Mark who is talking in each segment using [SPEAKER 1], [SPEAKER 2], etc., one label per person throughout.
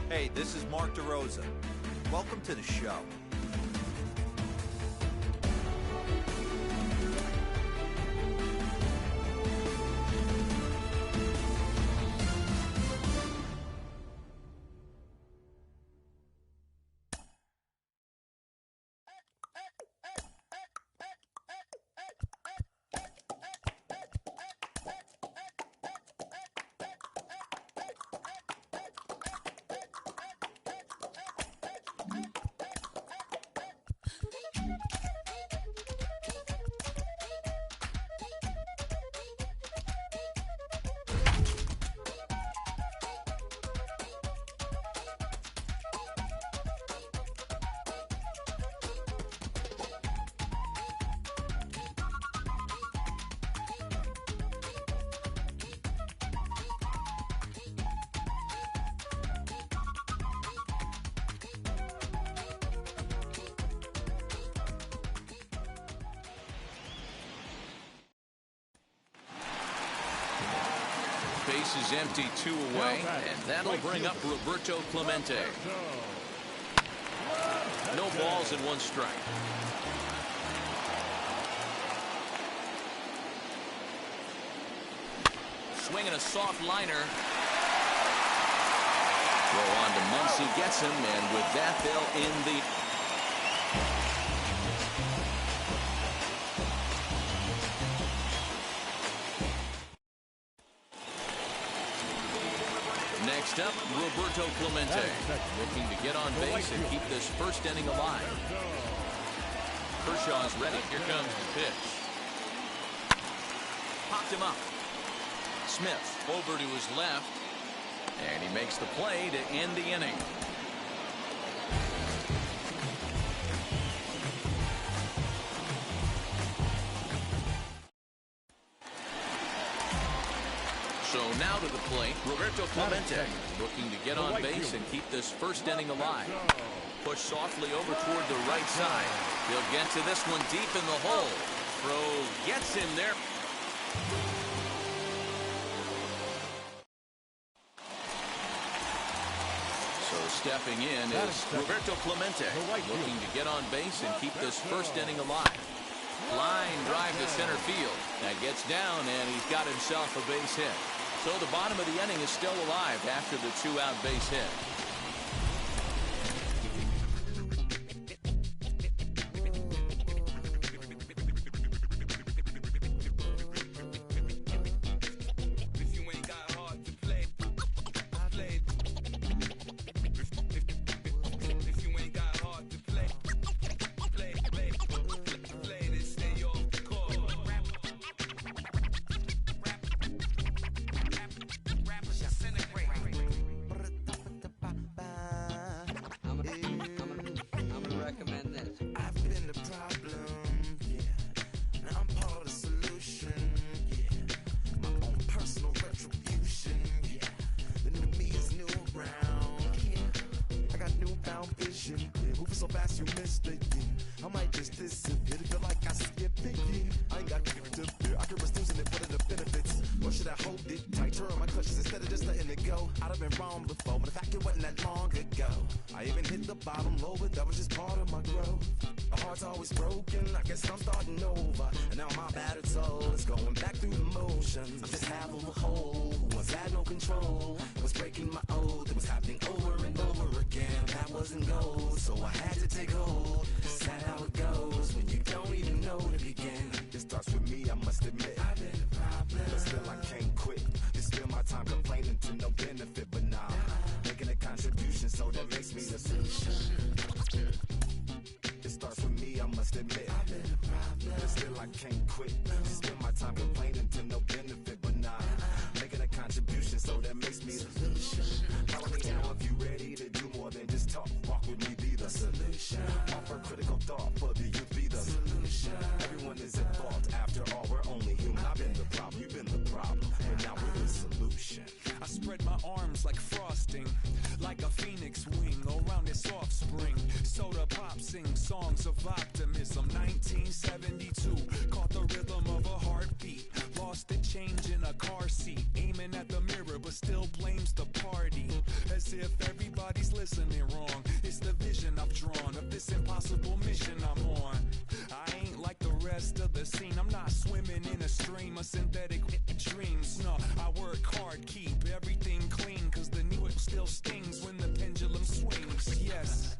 [SPEAKER 1] Hey, this is Mark DeRosa. Welcome to the show.
[SPEAKER 2] Base is empty, 2 away, and that'll bring up Roberto Clemente. No balls and 1 strike. Swinging a soft liner. Throw on to Muncy, gets him, and with that they'll end the... Next up, Roberto Clemente, looking to get on base and keep this first inning alive. Kershaw's ready. Here comes the pitch. Popped him up. Smith over to his left, and he makes the play to end the inning. So now to the plate, Roberto Clemente, looking to get on base and keep this first inning alive. Push softly over toward the right side. He'll get to this one deep in the hole. Throw gets him there. So stepping in is Roberto Clemente, looking to get on base and keep this first inning alive. Line drive to center field. That gets down, and he's got himself a base hit. So the bottom of the inning is still alive after the 2-out base hit.
[SPEAKER 3] So fast you missed it. I might just disappear. Feel like I skip it. I ain't got to fear. I can risk losing it for the benefits. Or should I hold it tight? Turn my clutches instead of just letting it go. I'd have been wrong before, but the fact it wasn't that long ago. I even hit the bottom low, but that was just part of my growth. My heart's always broken. I guess I'm starting over. And now my battered soul is going back through the motions. I'm just half of a whole who once had no control. Was breaking my oath. It was happening over and over again. That wasn't gold, so I had to take hold. Sad how it goes when you don't even know to begin. It starts with me, I must admit. I've been a problem, but still I can't quit. You spend my time complaining to no benefit, but nah, making a contribution, so that makes me the solution. It starts with me, I must admit. I've been a problem, but still I can't quit. You spend my time complaining to no benefit, but nah, making a contribution, so that makes me the solution. Follow me now if you ready to do more than just talk. Walk with me, be the solution. Offer critical thought for the youth, be the solution. Everyone is at fault. After all, we're only human. I've been the problem, you've been the problem, but now we're the solution.
[SPEAKER 4] I spread my arms like frosting, like a phoenix wing around its offspring. Soda pop sing songs of optimism. 1972, caught the rhythm of a heartbeat. Lost the change in a car seat, aiming at the mirror, but still blames the party. As if everybody nobody's listening wrong. It's the vision I've drawn of this impossible mission I'm on. I ain't like the rest of the scene. I'm not swimming in a stream of synthetic dreams. No, I work hard, keep everything clean, cause the new it still stings when the pendulum swings. Yes,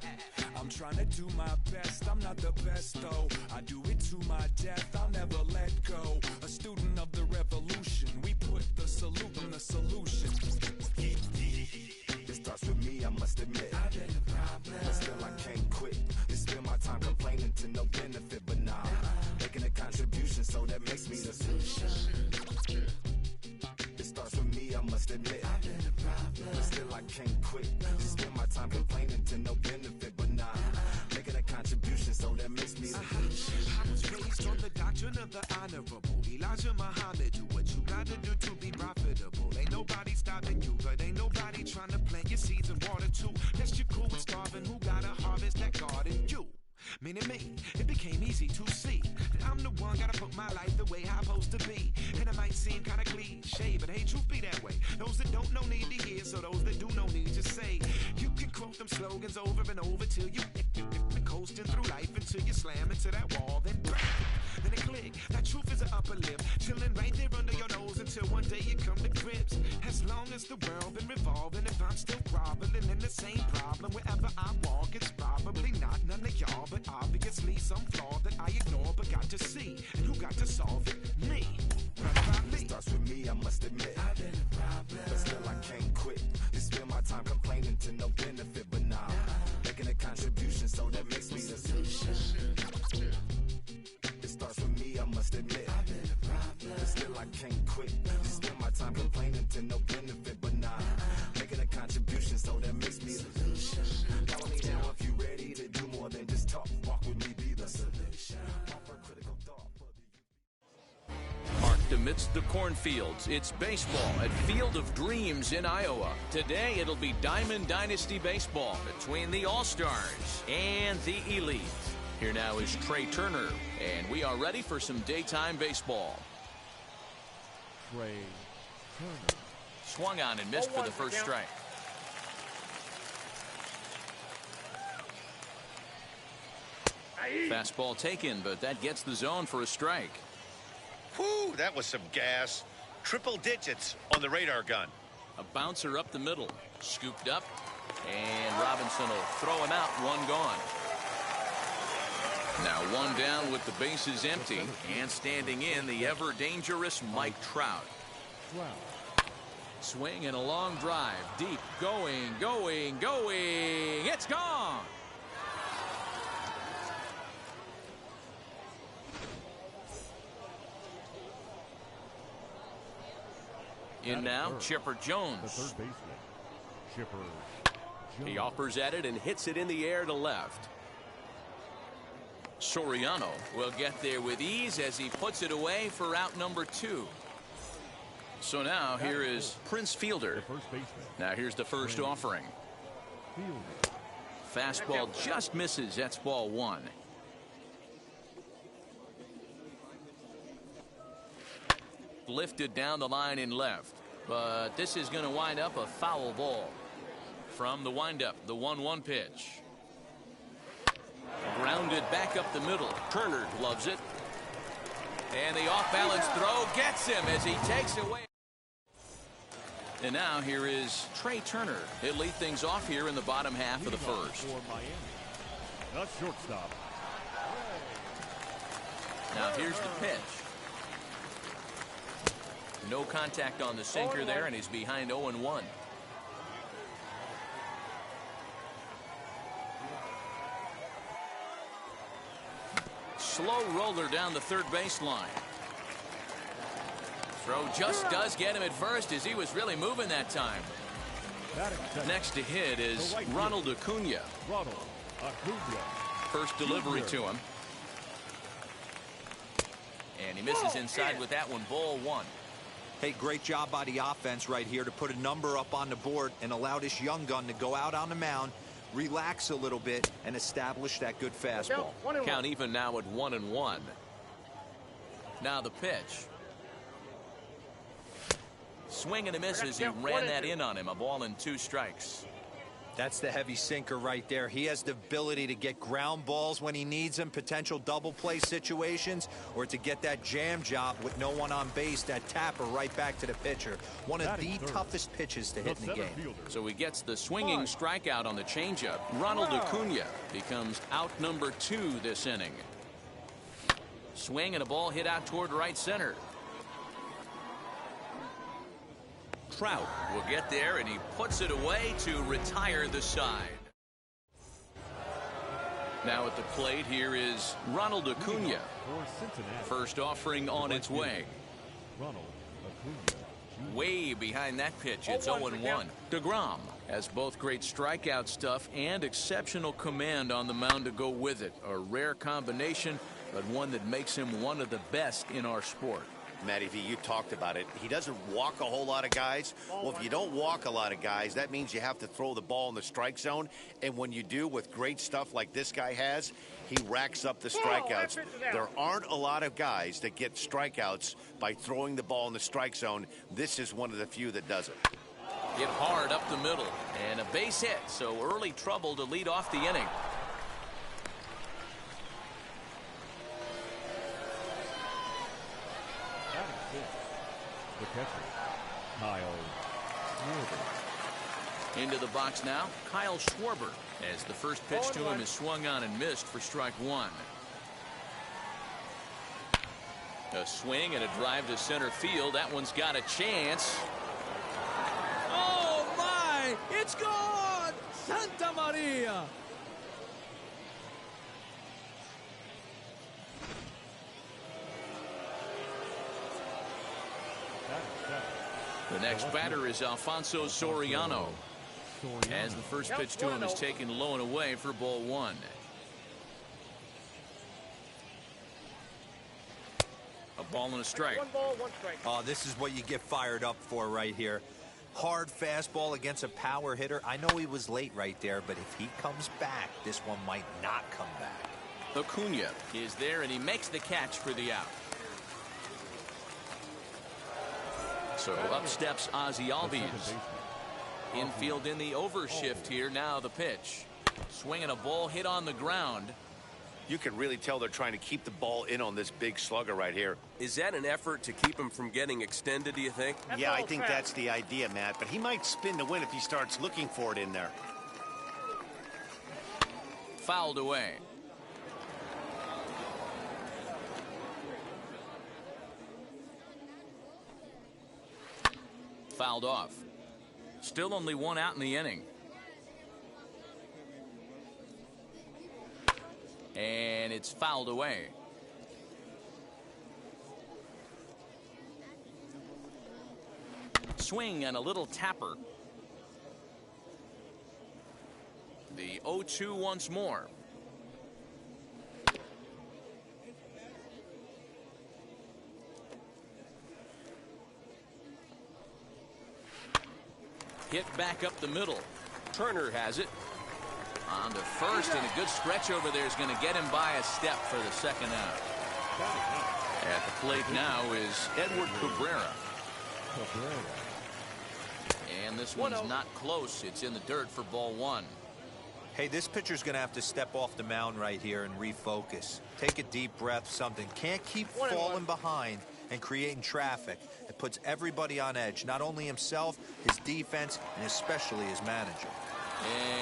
[SPEAKER 4] I'm trying to do my best. I'm not the best though. I do it to my death. I'll never let go. A student of the revolution. We put the salute in the solution.
[SPEAKER 3] It starts with me, I must admit. I've been a problem, but still I can't quit. You spend my time complaining to no benefit, but now making a contribution, so that makes me the solution. It starts with me, I must admit. I've been a problem, but still I can't quit. You spend my time complaining to no benefit, but now making a contribution, so that makes me the solution.
[SPEAKER 5] I was raised on the doctrine of the honorable Elijah Muhammad. Do what you gotta do to be profitable. Ain't nobody stopping you, but ain't nobody trying to plant your seeds and water too. That's your cool with starving. Who gotta harvest that garden? You. Meaning me, it became easy to see that I'm the one, gotta put my life the way I'm supposed to be. And it might seem kinda cliche, but hey, truth be that way. Those that don't know need to hear, so those that do know need to say. You can quote them slogans over and over till you coasting through life until you slam into that wall, then bang, then it click. That truth is an upper lip, chilling right there under your nose until one day you come to grips. As long as the world been revolving, if I'm still groveling in the same problem wherever I walk, it's probably not none of y'all, but obviously some flaw that I ignore but got to see. And who got to solve it? Me.
[SPEAKER 3] It starts with me, I must admit. I've been a problem, but still I can't quit. You spend my time complaining to no benefit, but now making a contribution, so that makes me the solution. It starts with me, I must admit. I've been a problem, but still I can't quit. You spend my time complaining to no benefit, but now making a contribution, so that makes me the solution. Follow me now if you ready to do more than just talk. Walk with me, be the solution. Offer critical thought for the
[SPEAKER 2] Parked amidst the cornfields, it's baseball at Field of Dreams in Iowa. Today it'll be Diamond Dynasty baseball between the All-Stars and the Elite. Here now is Trey Turner, and we are ready for some daytime baseball.
[SPEAKER 6] Trey Turner.
[SPEAKER 2] Swung on and missed for the first strike. Fastball taken, but that gets the zone for a strike.
[SPEAKER 7] Whew, that was some gas. Triple digits on the radar gun.
[SPEAKER 2] A bouncer up the middle, scooped up, and Robinson will throw him out, one gone. Now one down with the bases empty, and standing in the ever-dangerous Mike Trout. Swing and a long drive, deep, going, it's gone! In now, Chipper Jones.
[SPEAKER 6] The third baseman, Chipper Jones.
[SPEAKER 2] He offers at it and hits it in the air to left. Soriano will get there with ease as he puts it away for out number 2. So now here is Prince Fielder.
[SPEAKER 6] The first baseman.
[SPEAKER 2] Now here's the first offering.
[SPEAKER 6] Fielder.
[SPEAKER 2] Fastball just misses. That's ball 1. Lifted down the line in left, but this is going to wind up a foul ball. From the windup, the 1-1 pitch. Grounded back up the middle. Turner loves it. And the off-balance throw gets him as he takes away. And now here is Trey Turner. He'll lead things off here in the bottom half of the first.
[SPEAKER 6] For Miami, the shortstop.
[SPEAKER 2] Now here's the pitch. No contact on the sinker there, and he's behind 0-1. Slow roller down the third baseline. Throw just does get him at first as he was really moving that time. Next to hit is Ronald Acuna.
[SPEAKER 6] Ronald Acuna.
[SPEAKER 2] First delivery to him. And he misses inside with that one, ball 1.
[SPEAKER 1] Hey, great job by the offense right here to put a number up on the board and allow this young gun to go out on the mound, relax a little bit, and establish that good fastball.
[SPEAKER 2] Count even now at 1-1. Now the pitch. Swing and a miss as he ran that in on him. A ball and 2 strikes.
[SPEAKER 1] That's the heavy sinker right there. He has the ability to get ground balls when he needs them, potential double play situations, or to get that jam job with no one on base, that tapper right back to the pitcher. One of the toughest pitches to hit in the game.
[SPEAKER 2] So he gets the swinging strikeout on the changeup. Ronald Acuna becomes out number 2 this inning. Swing and a ball hit out toward right center. Trout will get there, and he puts it away to retire the side. Now at the plate, here is Ronald Acuna. First offering on its way. Way behind that pitch, it's 0-1. DeGrom has both great strikeout stuff and exceptional command on the mound to go with it. A rare combination, but one that makes him one of the best in our sport.
[SPEAKER 7] Matty V, you talked about it. He doesn't walk a whole lot of guys. Well, if you don't walk a lot of guys, that means you have to throw the ball in the strike zone. And when you do, with great stuff like this guy has, he racks up the strikeouts. There aren't a lot of guys that get strikeouts by throwing the ball in the strike zone. This is one of the few that does it.
[SPEAKER 2] Hit hard up the middle, and a base hit, so early trouble to lead off the inning.
[SPEAKER 6] The catcher, Kyle Schwarber.
[SPEAKER 2] Into the box now, Kyle Schwarber, as the first pitch to him is swung on and missed for strike 1. A swing and a drive to center field. That one's got a chance.
[SPEAKER 8] Oh, my! It's gone! Santa Maria!
[SPEAKER 2] The next batter is Alfonso Soriano, as the first pitch to him is taken low and away for ball 1. A ball and a strike.
[SPEAKER 5] 1 ball, 1 strike.
[SPEAKER 1] Oh, this is what you get fired up for right here. Hard fastball against a power hitter. I know he was late right there, but if he comes back, this one might not come back.
[SPEAKER 2] Acuna is there, and he makes the catch for the out. So up steps Ozzie Albies. Infield in the overshift here. Now the pitch. Swinging a ball hit on the ground.
[SPEAKER 7] You can really tell they're trying to keep the ball in on this big slugger right here.
[SPEAKER 9] Is that an effort to keep him from getting extended, do you think?
[SPEAKER 7] Yeah, I think that's the idea, Matt. But he might spin to win if he starts looking for it in there.
[SPEAKER 2] Fouled away. Fouled off. Still only 1 out in the inning. And it's fouled away. Swing and a little tapper. The 0-2 once more. Hit back up the middle. Turner has it. On to first, and a good stretch over there is going to get him by a step for the second out. At the plate now is Edward Cabrera. And this one's not close. It's in the dirt for ball 1.
[SPEAKER 1] Hey, this pitcher's going to have to step off the mound right here and refocus. Take a deep breath, something. Can't keep falling behind and creating traffic. It puts everybody on edge, not only himself, his defense, and especially his manager.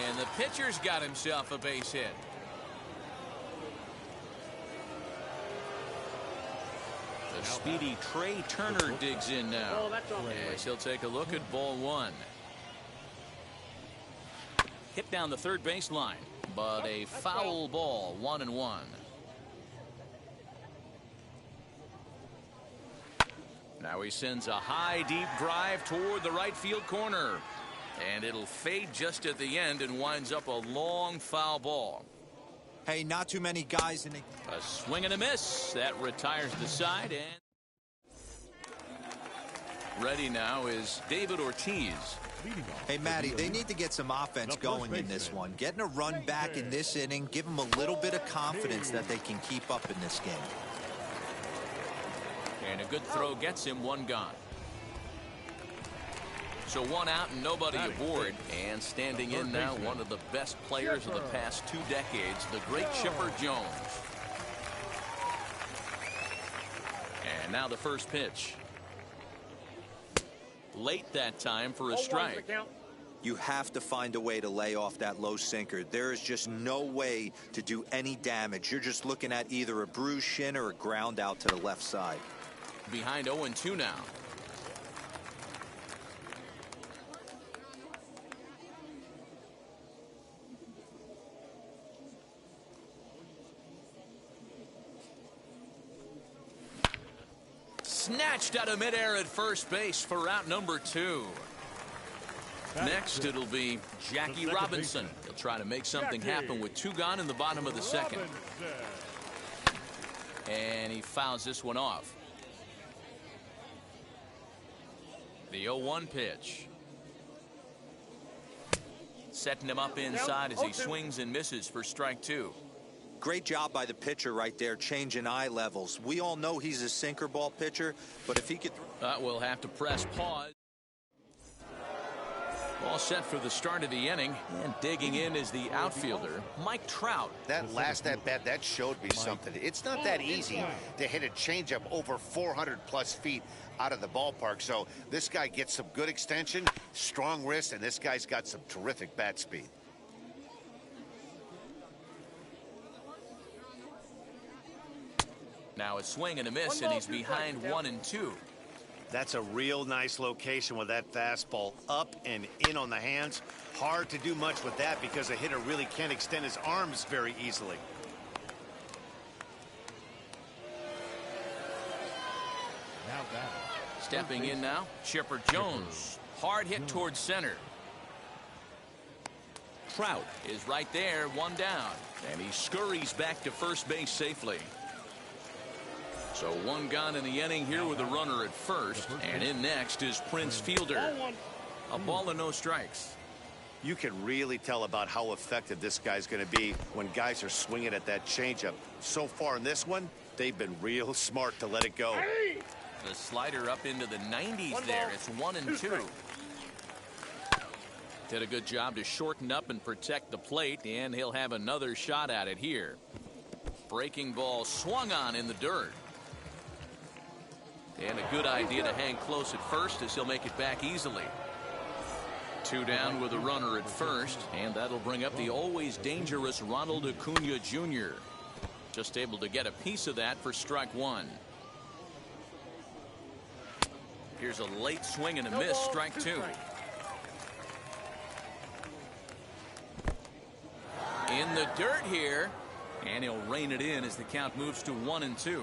[SPEAKER 2] And the pitcher's got himself a base hit. The speedy Trey Turner digs in now. As he'll take a look at ball 1. Hit down the third baseline, but a foul ball, 1-1. Now he sends a high, deep drive toward the right field corner. And it'll fade just at the end and winds up a long foul ball.
[SPEAKER 1] Hey, not too many guys in the...
[SPEAKER 2] A swing and a miss. That retires the side. And ready now is David Ortiz.
[SPEAKER 1] Hey, Matty, they need to get some offense going in this one. Getting a run back in this inning, give them a little bit of confidence that they can keep up in this game. And
[SPEAKER 2] a good throw gets him 1 gone. So one out and nobody aboard. And standing in now, one of the best players of the past 2 decades, the great Chipper Jones. And now the first pitch. Late that time for a strike.
[SPEAKER 1] You have to find a way to lay off that low sinker. There is just no way to do any damage. You're just looking at either a bruised shin or a ground out to the left side.
[SPEAKER 2] Behind 0-2 now. Snatched out of midair at first base for out number 2. Next, it'll be Jackie Robinson. He'll try to make something happen with 2 gone in the bottom of the second. And he fouls this one off. The 0-1 pitch. Setting him up inside as he swings and misses for strike 2.
[SPEAKER 1] Great job by the pitcher right there, changing eye levels. We all know he's a sinker ball pitcher, but if he could...
[SPEAKER 2] We'll have to press pause. All set for the start of the inning, and digging in is the outfielder, Mike Trout.
[SPEAKER 7] That last at-bat, that showed me something. It's not that easy to hit a changeup over 400-plus feet out of the ballpark. So this guy gets some good extension, strong wrist, and this guy's got some terrific bat speed.
[SPEAKER 2] Now a swing and a miss, and he's behind 1-2.
[SPEAKER 7] That's a real nice location with that fastball up and in on the hands. Hard to do much with that because a hitter really can't extend his arms very easily.
[SPEAKER 2] Stepping in now, Chipper Jones. Hard hit towards center. Trout is right there, 1 down. And he scurries back to first base safely. So 1 gone in the inning here with a runner at first. And in next is Prince Fielder. A ball and no strikes.
[SPEAKER 7] You can really tell about how effective this guy's going to be when guys are swinging at that changeup. So far in this one, they've been real smart to let it go.
[SPEAKER 2] The slider up into the 90s there. It's 1-2. Did a good job to shorten up and protect the plate, and he'll have another shot at it here. Breaking ball swung on in the dirt. And a good idea to hang close at first as he'll make it back easily. 2 down with a runner at first, and that'll bring up the always dangerous Ronald Acuna Jr. Just able to get a piece of that for strike 1. Here's a late swing and a miss, strike 2. In the dirt here, and he'll rein it in as the count moves to 1-2.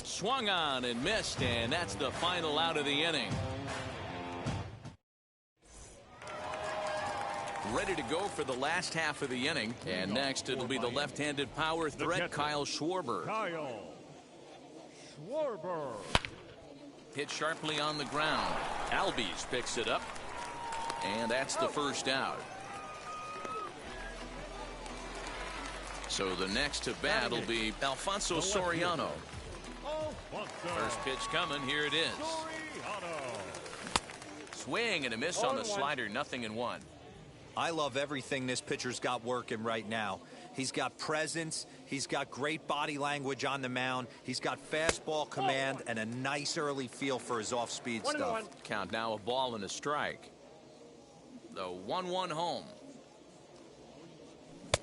[SPEAKER 2] Swung on and missed, and that's the final out of the inning. Ready to go for the last half of the inning, and next it'll be the left-handed power threat, Kyle Schwarber. Hit sharply on the ground. Albies picks it up, and that's the first out. So the next to bat will be Alfonso Soriano. First pitch coming. Here it is. Swing and a miss on the slider. 0-1.
[SPEAKER 1] I love everything this pitcher's got working right now. He's got presence. He's got great body language on the mound. He's got fastball command and a nice early feel for his off-speed stuff.
[SPEAKER 2] Count now a ball and a strike. The 1-1 home.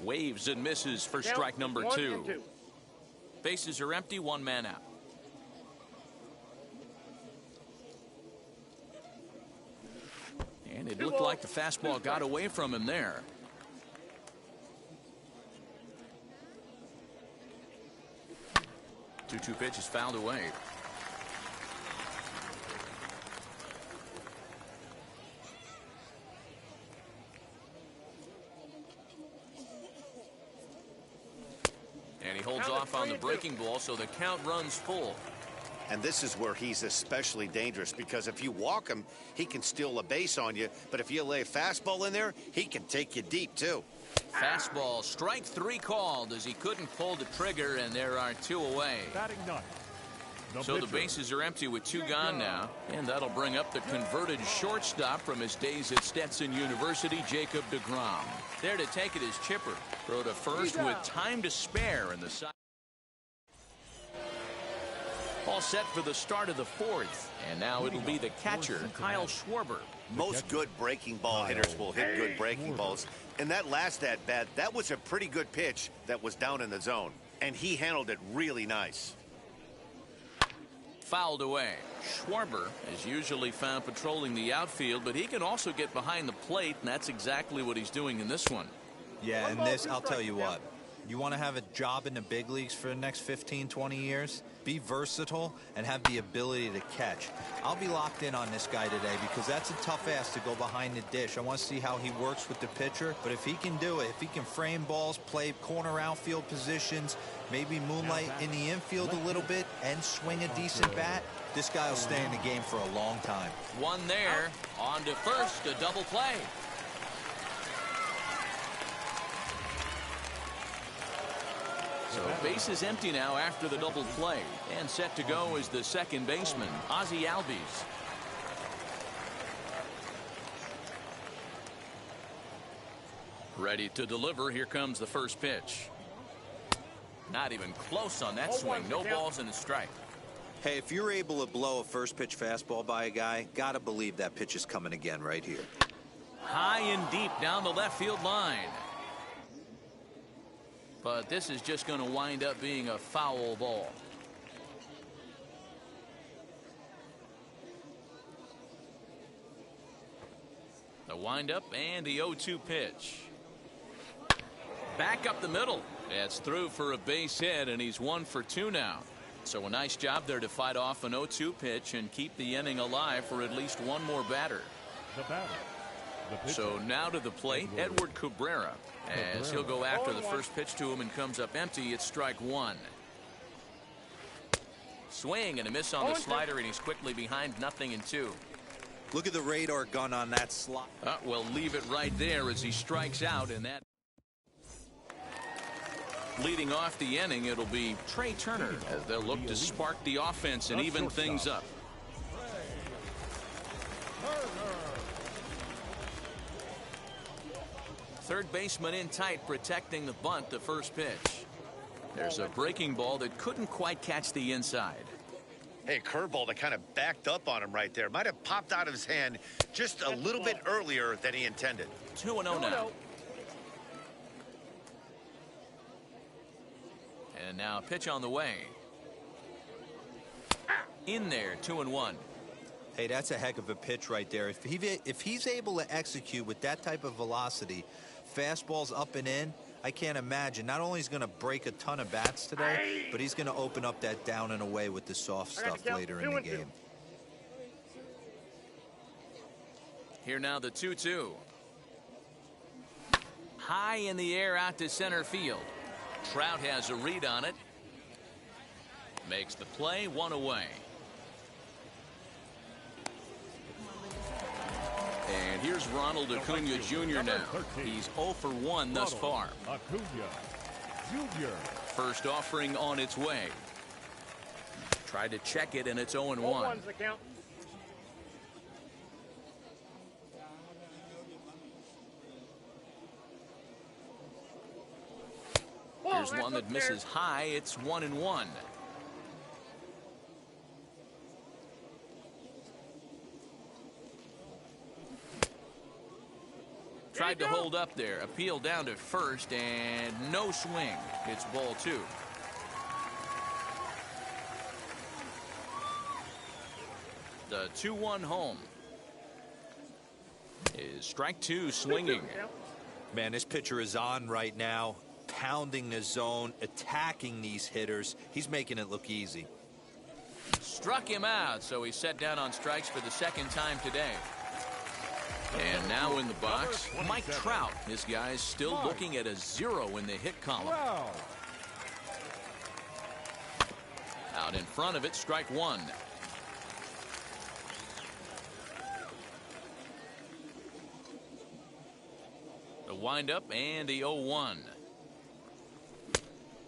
[SPEAKER 2] Waves and misses for strike number 2. Bases are empty. 1 man out. And it looked like the fastball got away from him there. Two pitches fouled away. And he holds off on the breaking ball, so the count runs full.
[SPEAKER 7] And this is where he's especially dangerous, because if you walk him, he can steal a base on you. But if you lay a fastball in there, he can take you deep, too.
[SPEAKER 2] Fastball, strike 3 called as he couldn't pull the trigger, and there are 2 away.
[SPEAKER 6] Batting 9.
[SPEAKER 2] So the bases are empty with 2 gone now, and that'll bring up the converted shortstop from his days at Stetson University, Jacob deGrom. There to take it is Chipper. Throw to first with time to spare in the side. All set for the start of the 4th, and now it'll be the catcher, Kyle Schwarber.
[SPEAKER 7] Most good breaking ball hitters will hit good breaking balls. And that last at-bat, that was a pretty good pitch that was down in the zone. And he handled it really nice.
[SPEAKER 2] Fouled away. Schwarber is usually found patrolling the outfield, but he can also get behind the plate, and that's exactly what he's doing in this one.
[SPEAKER 1] Yeah, and this, I'll tell you what. You want to have a job in the big leagues for the next 15, 20 years? Be versatile and have the ability to catch. I'll be locked in on this guy today because that's a tough ask to go behind the dish. I want to see how he works with the pitcher, but if he can do it, if he can frame balls, play corner outfield positions, maybe moonlight in the infield a little bit and swing a decent bat, this guy will stay in the game for a long time.
[SPEAKER 2] One there, on to first, a double play. So base is empty now after the double play, and set to go is the second baseman, Ozzie Albies. Ready to deliver. Here comes the first pitch. Not even close on that swing. No balls and a strike.
[SPEAKER 1] Hey, if you're able to blow a first pitch fastball by a guy, gotta believe that pitch is coming again right here.
[SPEAKER 2] High and deep down the left field line. But this is just going to wind up being a foul ball. The windup and the 0-2 pitch. Back up the middle. It's through for a base hit, and he's 1 for 2 now. So a nice job there to fight off an 0-2 pitch and keep the inning alive for at least one more batter.
[SPEAKER 6] The batter.
[SPEAKER 2] So now to the plate, Edward Cabrera. As he'll go after the first pitch to him and comes up empty, it's strike 1. Swing and a miss on the slider, and he's quickly behind 0-2.
[SPEAKER 1] Look at the radar gun on that slot.
[SPEAKER 2] Well, leave it right there as he strikes out, and that. Leading off the inning, it'll be Trey Turner as they'll look to spark the offense and even things up. Third baseman in tight, protecting the bunt, the first pitch. There's a breaking ball that couldn't quite catch the inside.
[SPEAKER 7] Hey, curveball that kind of backed up on him right there. Might have popped out of his hand just a little bit earlier than he intended.
[SPEAKER 2] 2-0 now. And now a pitch on the way. In there, 2-1.
[SPEAKER 1] Hey, that's a heck of a pitch right there. If he's able to execute with that type of velocity, fastballs up and in, I can't imagine. Not only is he going to break a ton of bats today, but he's going to open up that down and away with the soft stuff later in the game.
[SPEAKER 2] Here now the 2-2. High in the air out to center field. Trout has a read on it. Makes the play, 1 away. And here's Ronald Acuna Jr. now. He's 0 for 1 thus far.
[SPEAKER 6] Acuna Jr.
[SPEAKER 2] First offering on its way. Tried to check it, and it's 0-1. Here's one that misses high. It's 1-1. Tried to hold up there. Appeal down to first, and no swing. It's ball 2. The 2-1 home is strike 2 swinging.
[SPEAKER 1] Man, this pitcher is on right now, pounding the zone, attacking these hitters. He's making it look easy.
[SPEAKER 2] Struck him out, so he's set down on strikes for the second time today. And now in the box, Mike Trout. This guy's still looking at a 0 in the hit column. Out in front of it, strike 1. The windup and the 0-1.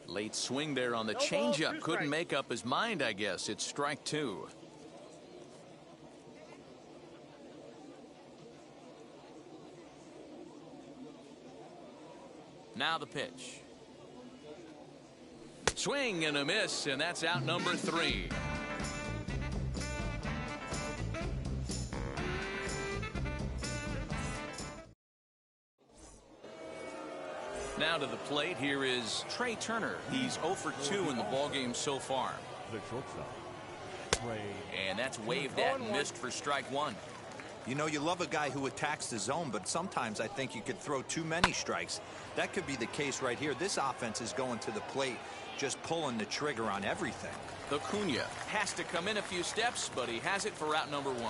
[SPEAKER 2] Late swing there on the changeup. Couldn't make up his mind, I guess. It's strike two. Now the pitch. Swing and a miss, and that's out number 3. Now to the plate, here is Trey Turner. He's 0 for 2 in the ballgame so far.
[SPEAKER 6] The shortstop, Trey.
[SPEAKER 2] And that's waved at and missed for strike 1.
[SPEAKER 1] You know, you love a guy who attacks the zone, but sometimes I think you could throw too many strikes. That could be the case right here. This offense is going to the plate, just pulling the trigger on everything.
[SPEAKER 2] Acuna has to come in a few steps, but he has it for out number 1.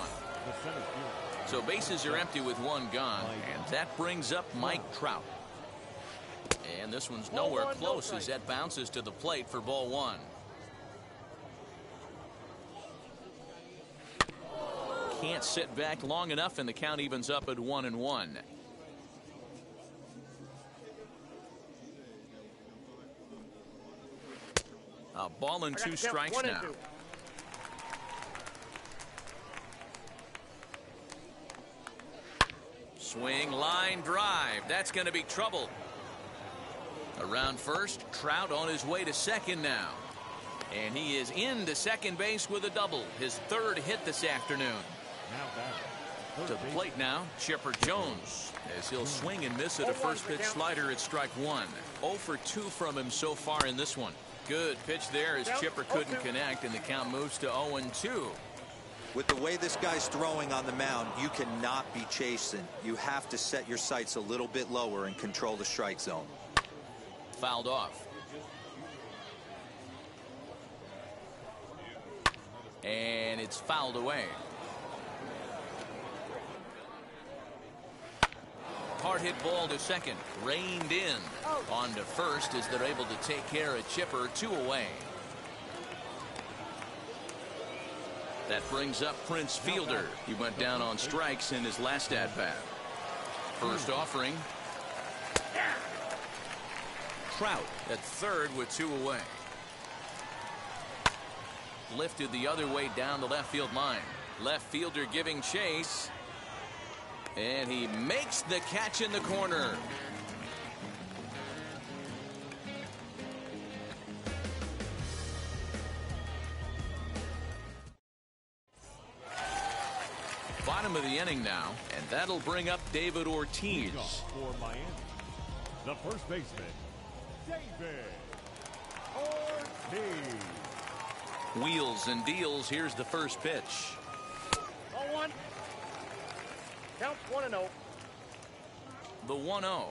[SPEAKER 2] So bases are empty with 1 gone, and that brings up Mike Trout. And this one's nowhere close as that bounces to the plate for ball 1. Can't sit back long enough, and the count evens up at 1-1. A ball and 2 strikes now. Swing, line drive. That's going to be trouble. Around first, Trout on his way to second now. And he is into second base with a double. His 3rd hit this afternoon. To the plate now, Chipper Jones, as he'll swing and miss at a first pitch slider at strike 1. 0 for 2 from him so far in this one. Good pitch there as Chipper couldn't connect, and the count moves to 0-2.
[SPEAKER 1] With the way this guy's throwing on the mound, you cannot be chasing. You have to set your sights a little bit lower and control the strike zone.
[SPEAKER 2] Fouled off. And it's fouled away. Hard hit ball to second. Reined in. On to first as they're able to take care of Chipper. 2 away. That brings up Prince Fielder. He went down on strikes in his last at-bat. First offering. Trout at third with 2 away. Lifted the other way down the left field line. Left fielder giving chase. And he makes the catch in the corner. Bottom of the inning now, and that'll bring up David Ortiz.
[SPEAKER 6] For Miami, the first baseman, David Ortiz.
[SPEAKER 2] Wheels and deals. Here's the first pitch.
[SPEAKER 8] 0-1. Count 1-0.
[SPEAKER 2] The 1-0.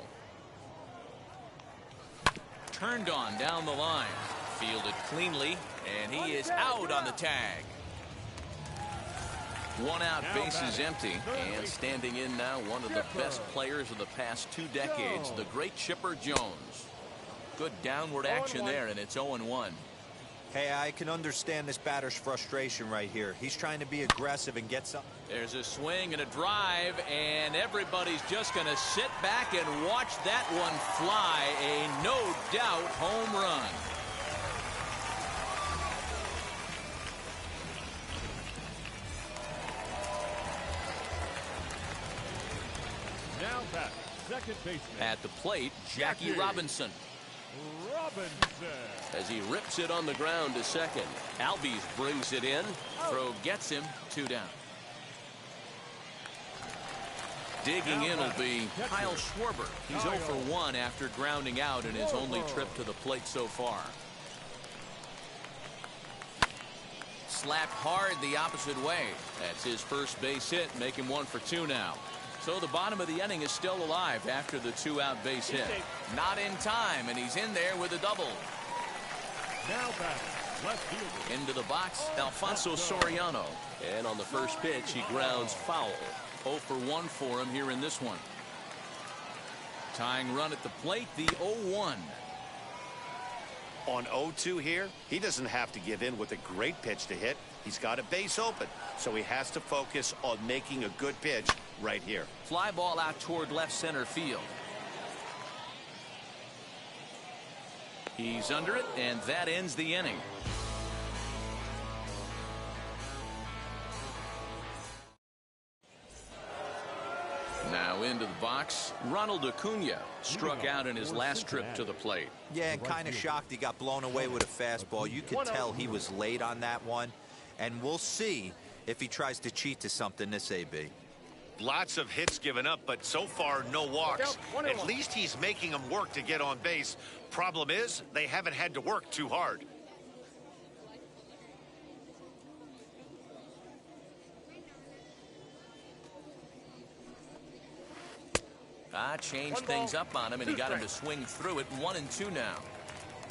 [SPEAKER 2] Turned on down the line. Fielded cleanly, and he is out on the tag. 1 out, bases empty, and standing in now one of the best players of the past 2 decades, the great Chipper Jones. Good downward action there, and it's 0-1.
[SPEAKER 1] Hey, I can understand this batter's frustration right here. He's trying to be aggressive and get something.
[SPEAKER 2] There's a swing and a drive, and everybody's just going to sit back and watch that one fly. A no-doubt home run.
[SPEAKER 6] Now back, second baseman.
[SPEAKER 2] At the plate, Jackie Robinson. As he rips it on the ground to second. Albies brings it in. Throw gets him. 2 down. Digging in will be Kyle Schwarber. He's 0 for 1 after grounding out in his only trip to the plate so far. Slapped hard the opposite way. That's his first base hit. Make him 1 for 2 now. So the bottom of the inning is still alive after the 2-out base hit. Not in time, and he's in there with a double.
[SPEAKER 6] Now back, left fielder.
[SPEAKER 2] Into the box, Alfonso Soriano. And on the first pitch, he grounds foul. 0 for 1 for him here in this one. Tying run at the plate, the 0-1.
[SPEAKER 7] On 0-2 here, he doesn't have to give in with a great pitch to hit. He's got a base open, so he has to focus on making a good pitch right here.
[SPEAKER 2] Fly ball out toward left center field. He's under it, and that ends the inning. Now into the box, Ronald Acuna struck out in his last trip to the plate.
[SPEAKER 1] Yeah, and kind of shocked he got blown away with a fastball. You could tell he was late on that one, and we'll see if he tries to cheat to something this AB.
[SPEAKER 7] Lots of hits given up, but so far no walks. At least he's making them work to get on base. Problem is, they haven't had to work too hard.
[SPEAKER 2] Changed things up on him, and he got him to swing through it. 1-2 now.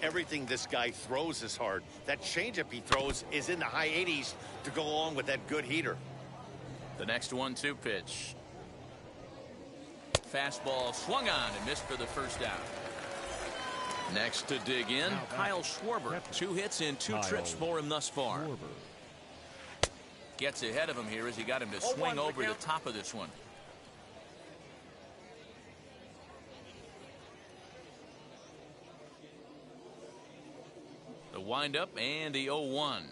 [SPEAKER 7] Everything this guy throws is hard. That changeup he throws is in the high 80s to go along with that good heater.
[SPEAKER 2] The next 1-2 pitch. Fastball swung on and missed for the first out. Next to dig in, Kyle Schwarber. 2 hits in 2 trips for him thus far. Gets ahead of him here as he got him to swing over the top of this one. The windup and the 0-1.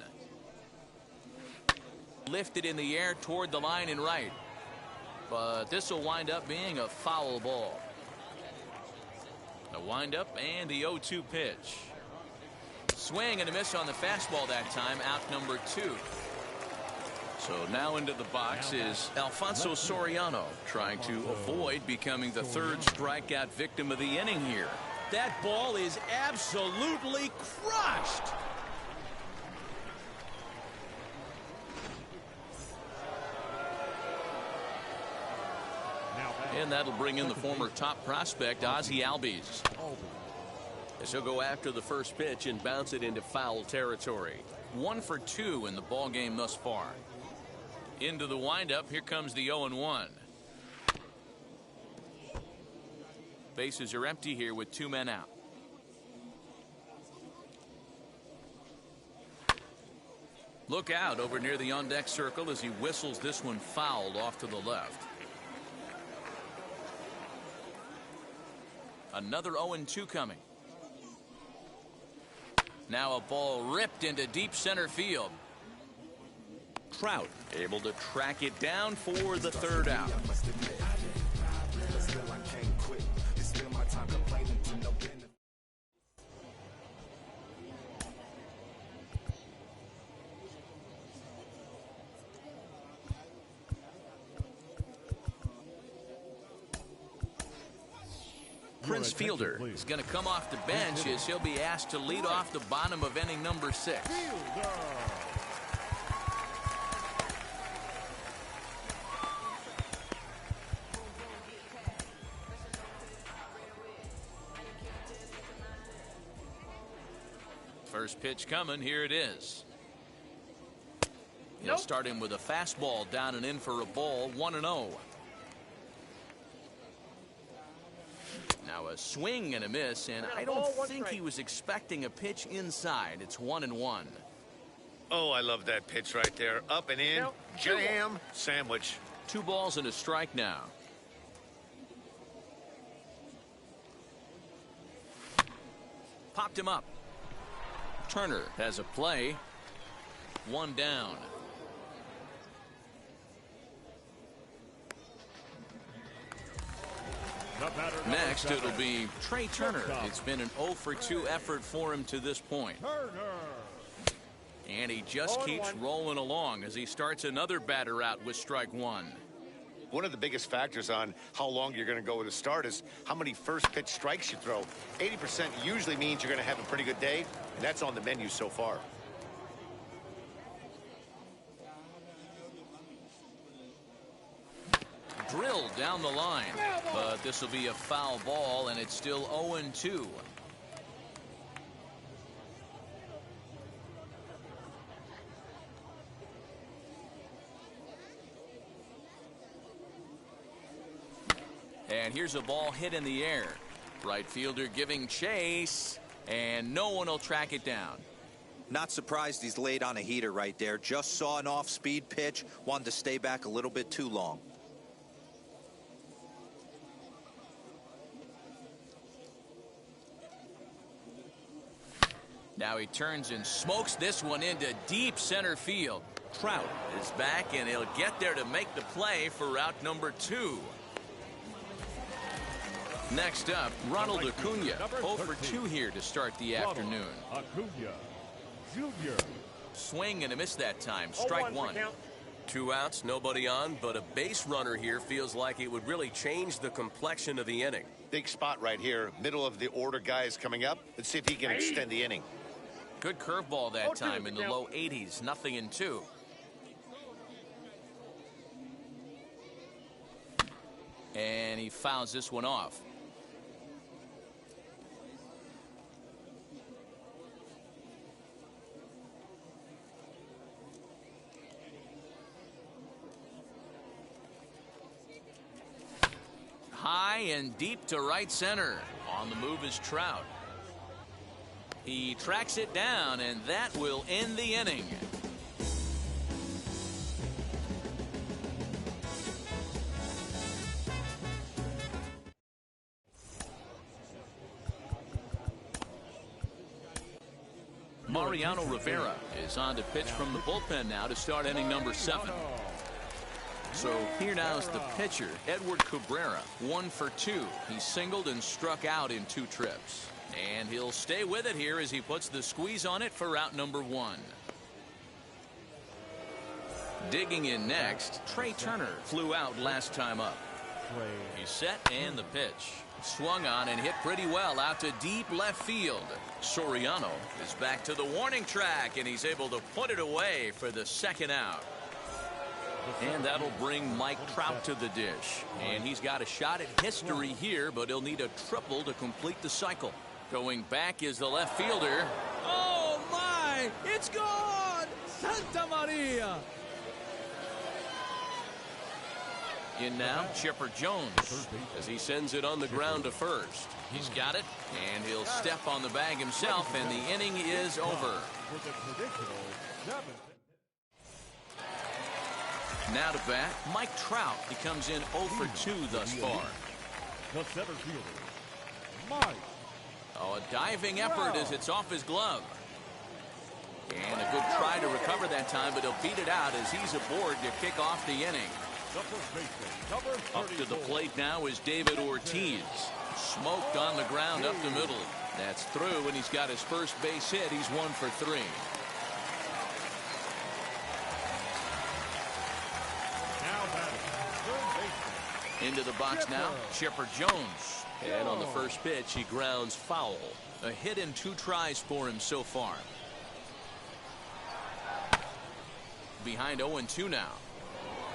[SPEAKER 2] Lifted in the air toward the line and right. But this will wind up being a foul ball. The windup and the 0-2 pitch. Swing and a miss on the fastball that time. Out number 2. So now into the box is Alfonso Soriano, trying to avoid becoming the 3rd strikeout victim of the inning here. That ball is absolutely crushed. And that'll bring in the former top prospect, Ozzie Albies.
[SPEAKER 9] As he'll go after the first pitch and bounce it into foul territory.
[SPEAKER 2] 1 for 2 in the ball game thus far. Into the windup. Here comes the 0-1. Bases are empty here with 2 men out. Look out over near the on-deck circle as he whistles this one fouled off to the left. Another 0-2 coming. Now a ball ripped into deep center field. Trout able to track it down for the 3rd out. Prince Fielder is going to come off the bench as he'll be asked to lead off the bottom of inning number 6. First pitch coming. Here it is. He'll start him with a fastball down and in for a ball. 1-0. Now a swing and a miss, and I don't think he was expecting a pitch inside. It's 1-1.
[SPEAKER 7] Oh, I love that pitch right there. Up and in, jam, sandwich.
[SPEAKER 2] 2 balls and a strike now. Popped him up. Turner has a play. 1 down. Next, it'll be Trey Turner. It's been an 0 for 2 effort for him to this point. And he just keeps rolling along as he starts another batter out with strike 1.
[SPEAKER 7] One of the biggest factors on how long you're going to go with a start is how many first pitch strikes you throw. 80% usually means you're going to have a pretty good day, and that's on the menu so far.
[SPEAKER 2] Drilled down the line, but this will be a foul ball, and it's still 0-2. And here's a ball hit in the air. Right fielder giving chase, and no one will track it down.
[SPEAKER 1] Not surprised he's laid on a heater right there. Just saw an off-speed pitch, wanted to stay back a little bit too long.
[SPEAKER 2] Now he turns and smokes this one into deep center field. Trout is back, and he'll get there to make the play for out number 2. Next up, Ronald Acuna, 0 for 2 here to start the afternoon.
[SPEAKER 6] Acuna Jr.
[SPEAKER 2] Swing and a miss that time. Strike 1.
[SPEAKER 9] 2 outs, nobody on, but a base runner here feels like it would really change the complexion of the inning.
[SPEAKER 7] Big spot right here. Middle of the order guys coming up. Let's see if he can extend the inning.
[SPEAKER 2] Good curveball that time in the low 80s. 0-2. And he fouls this one off. High and deep to right center. On the move is Trout. He tracks it down, and that will end the inning. Mariano Rivera is on to pitch from the bullpen now to start inning number 7. So here now is the pitcher, Edward Cabrera, 1 for 2. He singled and struck out in 2 trips. And he'll stay with it here as he puts the squeeze on it for out number 1. Digging in next, Trey Turner flew out last time up. He's set and the pitch. Swung on and hit pretty well out to deep left field. Soriano is back to the warning track, and he's able to put it away for the 2nd out. And that'll bring Mike Trout to the dish. And he's got a shot at history here, but he'll need a triple to complete the cycle. Going back is the left fielder.
[SPEAKER 8] Oh, my! It's gone! Santa Maria!
[SPEAKER 2] In now, Chipper Jones as he sends it on the ground to first. He's got it, and he'll step on the bag himself, and the inning is over. Now to bat, Mike Trout. He comes in 0 for 2 thus far.
[SPEAKER 6] The center fielder, Mike.
[SPEAKER 2] Oh, a diving effort as it's off his glove. And a good try to recover that time, but he'll beat it out as he's aboard to kick off the inning. Up to the plate now is David Ortiz. Smoked on the ground up the middle. That's through, and he's got his first base hit. He's 1 for 3. Into the box now, Chipper Jones. And on the first pitch, he grounds foul. A hit in 2 tries for him so far. Behind 0-2 now.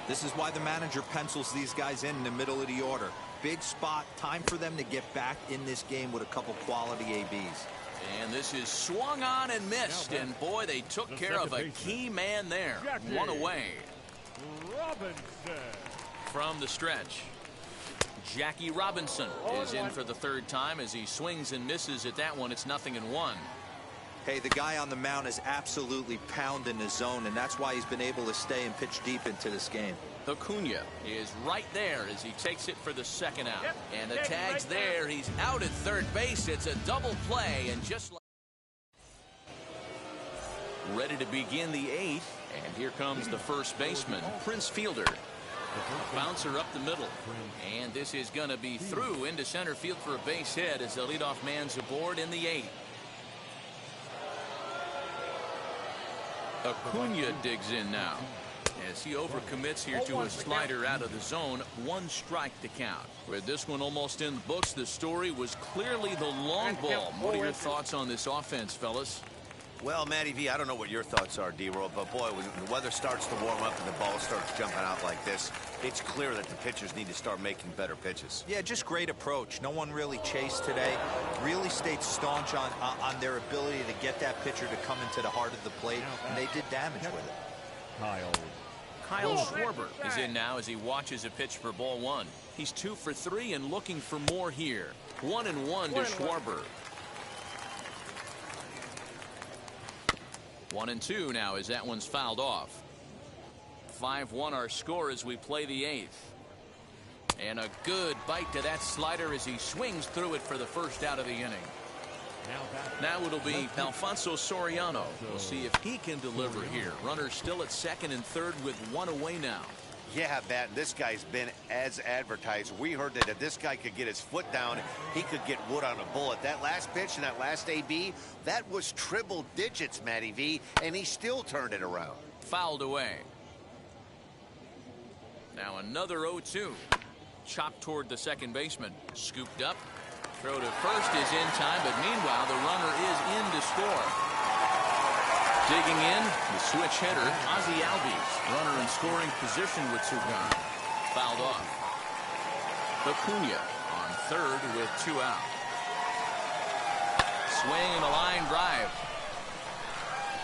[SPEAKER 1] This is why the manager pencils these guys in the middle of the order. Big spot, time for them to get back in this game with a couple quality ABs.
[SPEAKER 2] And this is swung on and missed, and boy, they took care of a key man there. 1 away.
[SPEAKER 6] Robinson.
[SPEAKER 2] From the stretch, Jackie Robinson is in for the 3rd time as he swings and misses at that one. It's 0-1.
[SPEAKER 1] Hey, the guy on the mound is absolutely pounding the zone, and that's why he's been able to stay and pitch deep into this game.
[SPEAKER 2] Acuna is right there as he takes it for the 2nd out. And the tag's there. He's out at third base. It's a double play, and just like ready to begin the 8th, and here comes the first baseman, Prince Fielder. Bouncer up the middle, and this is going to be through into center field for a base hit as the leadoff man's aboard in the 8th. Acuna digs in now as he overcommits here to a slider out of the zone. 1 strike to count. With this one almost in the books, the story was clearly the long ball. What are your thoughts on this offense, fellas?
[SPEAKER 7] Well, Matty V, I don't know what your thoughts are, D-Roll, but boy, when the weather starts to warm up and the ball starts jumping out like this, it's clear that the pitchers need to start making better pitches.
[SPEAKER 1] Yeah, just great approach. No one really chased today. Really stayed staunch on their ability to get that pitcher to come into the heart of the plate, and they did damage with it.
[SPEAKER 2] Kyle Schwarber is in now as he watches a pitch for ball 1. He's 2 for 3 and looking for more here. 1-1 to Schwarber. 1-2 now as that one's fouled off. 5-1 our score as we play the 8th. And a good bite to that slider as he swings through it for the 1st out of the inning. Now it'll be Alfonso Soriano. We'll see if he can deliver here. Runners still at second and third with one away now.
[SPEAKER 7] Yeah, Matt, this guy's been as advertised. We heard that if this guy could get his foot down, he could get wood on a bullet. That last pitch and that last AB, that was triple digits, Matty V, and he still turned it around.
[SPEAKER 2] Fouled away. Now another 0-2. Chopped toward the second baseman. Scooped up. Throw to first is in time, but meanwhile the runner is in to score. Digging in, the switch hitter, Ozzie Albies. Runner in scoring position with two gone. Fouled off. Acuna on third with two out. Swing and a line drive.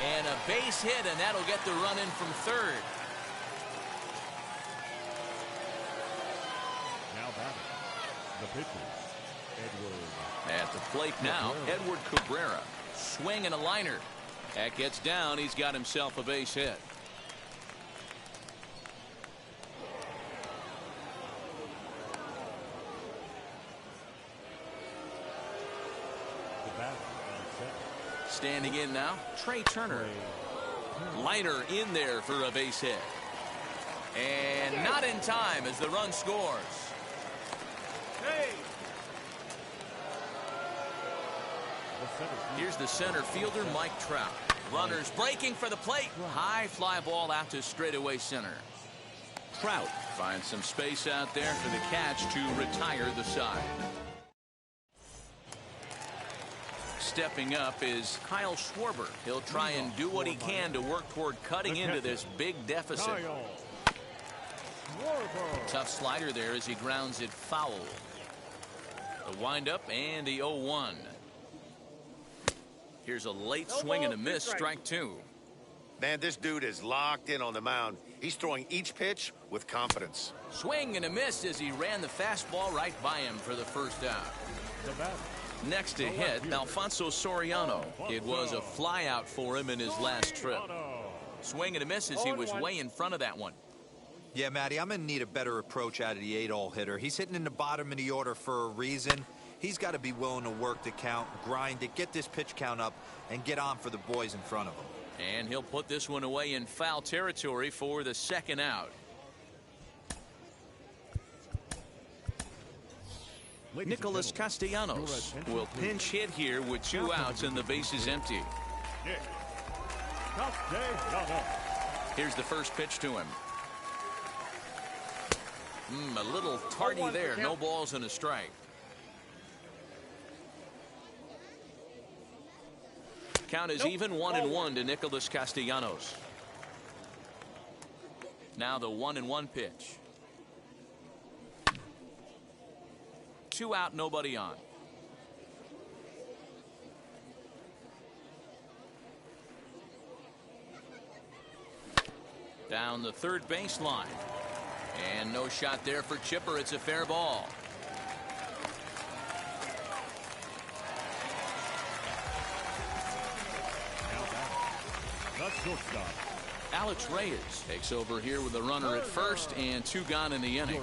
[SPEAKER 2] And a base hit, and that'll get the run in from third.
[SPEAKER 6] Now batting, the pitcher, Edward.
[SPEAKER 2] At the plate now, Edward Cabrera. Swing and a liner. That gets down. He's got himself a base hit. Standing in now, Trey Turner. Liner in there for a base hit. And not in time as the run scores. Here's the center fielder, Mike Trout. Runners breaking for the plate. High fly ball out to straightaway center. Trout finds some space out there for the catch to retire the side. Stepping up is Kyle Schwarber. He'll try and do what he can to work toward cutting into this big deficit. Tough slider there as he grounds it foul. The windup and the 0-1. Here's a late swing and a miss, strike two.
[SPEAKER 7] Man, this dude is locked in on the mound. He's throwing each pitch with confidence.
[SPEAKER 2] Swing and a miss as he ran the fastball right by him for the first out. Next to hit, Alfonso Soriano. It was a fly out for him in his last trip. Swing and a miss as he was way in front of that one.
[SPEAKER 1] Yeah, Matty, I'm going to need a better approach out of the 8-hole hitter. He's hitting in the bottom of the order for a reason. He's got to be willing to work the count, grind it, get this pitch count up, and get on for the boys in front of him.
[SPEAKER 2] And he'll put this one away in foul territory for the second out. Nicholas Castellanos will pinch hit here with two outs and the base is empty. Here's the first pitch to him. A little tardy there. No balls and a strike. Count is even 1-1 to Nicholas Castellanos. Now the 1-1 pitch. 2 out, nobody on. Down the third baseline. And no shot there for Chipper. It's a fair ball. Alex Reyes takes over here with a runner at first and 2 gone in the inning.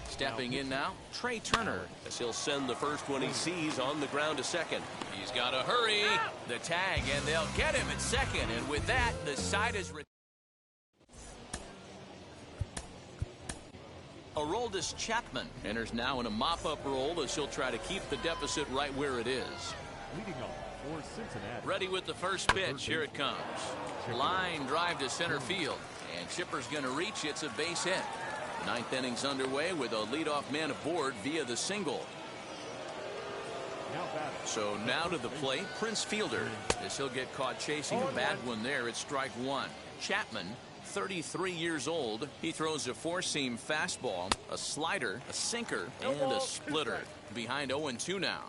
[SPEAKER 2] Stepping in now, Trey Turner, as he'll send the first one he sees on the ground to second. He's got to hurry. The tag, and they'll get him at second. And with that, the side is Aroldis Chapman enters now in a mop-up role as he'll try to keep the deficit right where it is.
[SPEAKER 6] Leading off for Cincinnati.
[SPEAKER 2] Ready with the first pitch. Here it comes. Line drive to center field. And Chipper's going to reach. It's a base hit. Ninth inning's underway with a leadoff man aboard via the single. So now to the plate, Prince Fielder. As he'll get caught chasing a bad one there at strike one. Chapman, 33 years old. He throws a four-seam fastball, a slider, a sinker, and a splitter. Behind 0-2 now.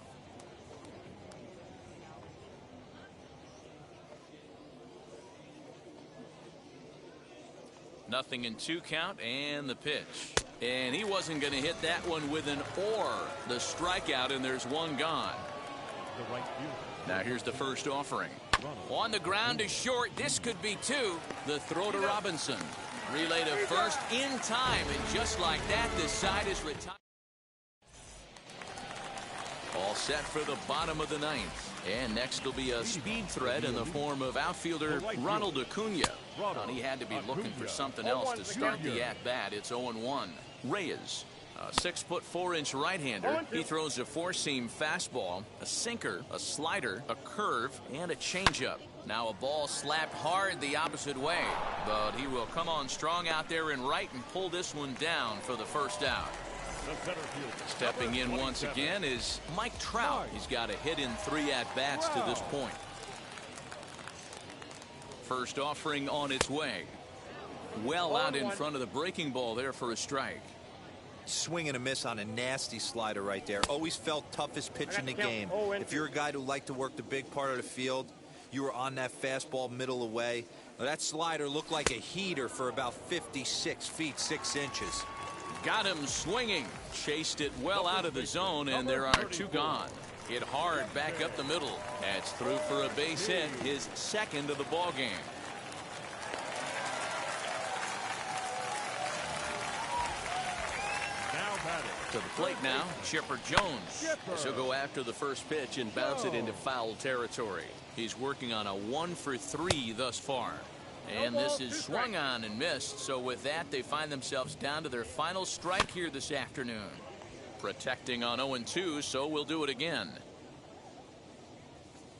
[SPEAKER 2] Nothing in 2 count, and the pitch. And he wasn't going to hit that one with an or. The strikeout, and there's 1 gone. Now here's the first offering. On the ground is short. This could be 2. The throw to Robinson. Relay to first in time, and just like that, the side is retired. All set for the bottom of the ninth. And next will be a speed threat in the form of outfielder Ronald Acuna. And he had to be looking for something else to start the at-bat. It's 0-1. Reyes, a 6'4" right-hander. He throws a four-seam fastball, a sinker, a slider, a curve, and a changeup. Now a ball slapped hard the opposite way, but he will come on strong out there in right and pull this one down for the first out. Stepping in once again is Mike Trout. He's got a hit in 3 at-bats to this point. First offering on its way. Well out in front of the breaking ball there for a strike.
[SPEAKER 1] Swing and a miss on a nasty slider right there. Always felt toughest pitch in the game. If you're a guy who liked to work the big part of the field, you were on that fastball middle away. Well, that slider looked like a heater for about 56 feet 6 inches.
[SPEAKER 2] Got him swinging. Chased it well out of the zone, and there are 2 gone. Hit hard back up the middle. That's through for a base hit, his second of the ball game. To the plate now, Chipper Jones. He'll go after the first pitch and bounce it into foul territory. He's working on a 1-for-3 thus far. And this is swung on and missed, so with that they find themselves down to their final strike here this afternoon. Protecting on 0-2, so we'll do it again.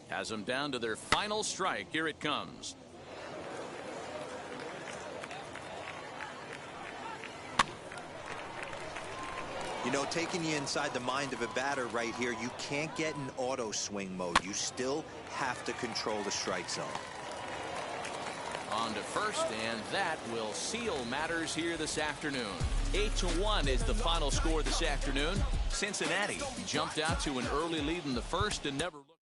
[SPEAKER 2] Has them down to their final strike. Here it comes.
[SPEAKER 1] You know, taking you inside the mind of a batter right here, you can't get in auto swing mode. You still have to control the strike zone.
[SPEAKER 2] On to first, and that will seal matters here this afternoon. 8-1 is the final score this afternoon. Cincinnati jumped out to an early lead in the first and never looked.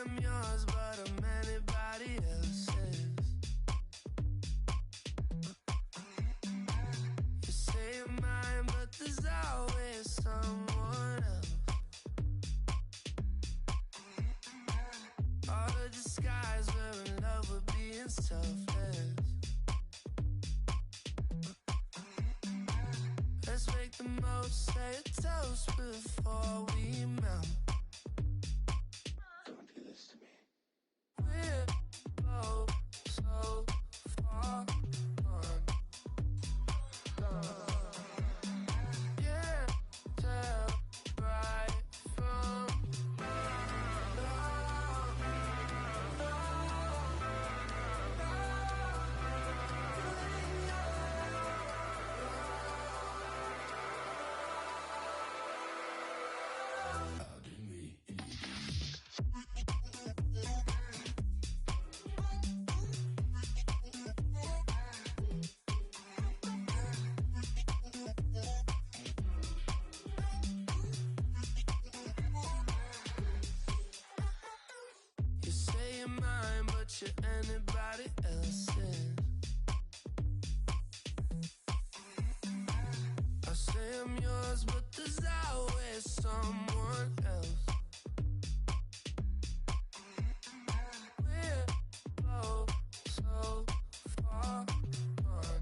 [SPEAKER 10] I'm yours, but I'm anybody else's. You say you're mine, but there's always someone else. All the disguise, we're in love with being selfless. Let's make the most, say a toast before we melt.
[SPEAKER 3] Don't do this to me.
[SPEAKER 10] We're both so far gone. Yeah, tell right from you say you're mine, but you're anybody else's. I say I'm yours, but there's always someone else. We're both so far gone.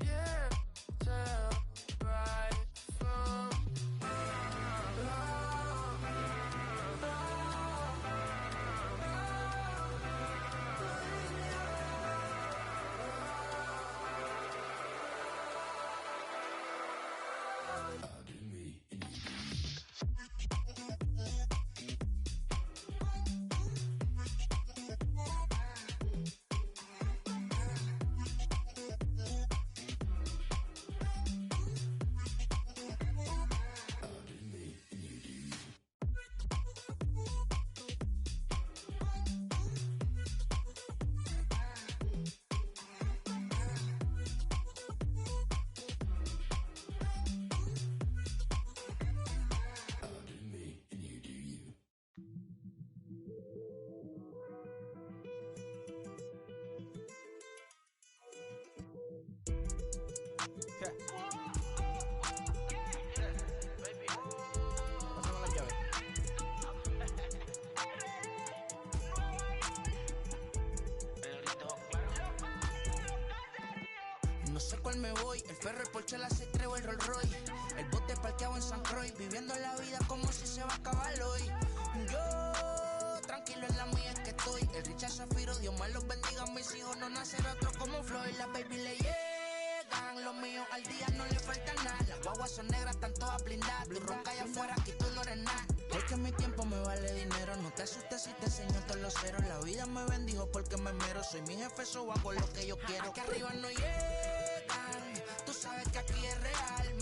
[SPEAKER 10] Yeah, tell right from
[SPEAKER 11] No sé cuál me voy, el ferro, el Porsche, la C3 o el Rolls Royce. El bote parqueado en San Croix, viviendo la vida como si se va a acabar hoy. Yo, tranquilo en la mía es que estoy. El Richard Zafiro, Dios me los bendiga, mis hijos no nacer otro como Floyd. Las baby le llegan, los míos al día no le falta nada. Las guaguas son negras, están todas blindadas. Blue ronca allá afuera, aquí tú no eres nada. Es que mi tiempo me vale dinero, no te asustes si te enseño todos los ceros. La vida me bendijo porque me mero, soy mi jefe, so hago lo que yo quiero. Aquí arriba no llegan, tú sabes que aquí es real.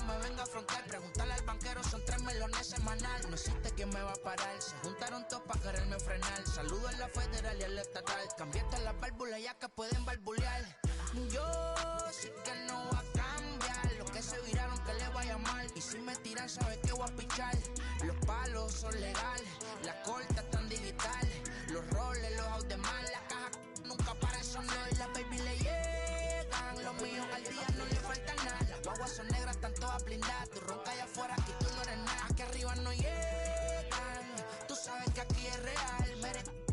[SPEAKER 11] Me venga a frontear, preguntarle al banquero, son 3 melones semanal. No existe quien me va a parar, se juntaron todos para quererme frenar. Saludo a la federal y a la estatal, cambiaste las válvulas ya que pueden barbulear. Yo sí que no voy a cambiar, los que se viraron que les vaya mal. Y si me tiran sabes que voy a pichar. Los palos son legales, las cortas están digitales. Los roles, los out de mal, la caja nunca para eso no. Y las baby le llegan, los míos al día no le falta nada. Las guaguas son negras, están todas blindadas. Tu ronca allá afuera, aquí tú no eres nada. Aquí arriba no llegan, tú sabes que aquí es real.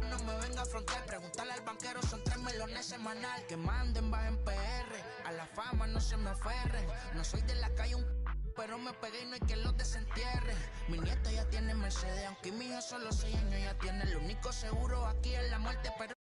[SPEAKER 11] No me venga a frontear, preguntarle al banquero, son 3 melones semanal. Que manden, bajen PR, a la fama no se me aferren. No soy de la calle pero me pegué y no hay que los desentierre. Mi nieto ya tiene Mercedes, aunque mi hijo solo 6 años ya tiene. Lo único seguro aquí es la muerte, pero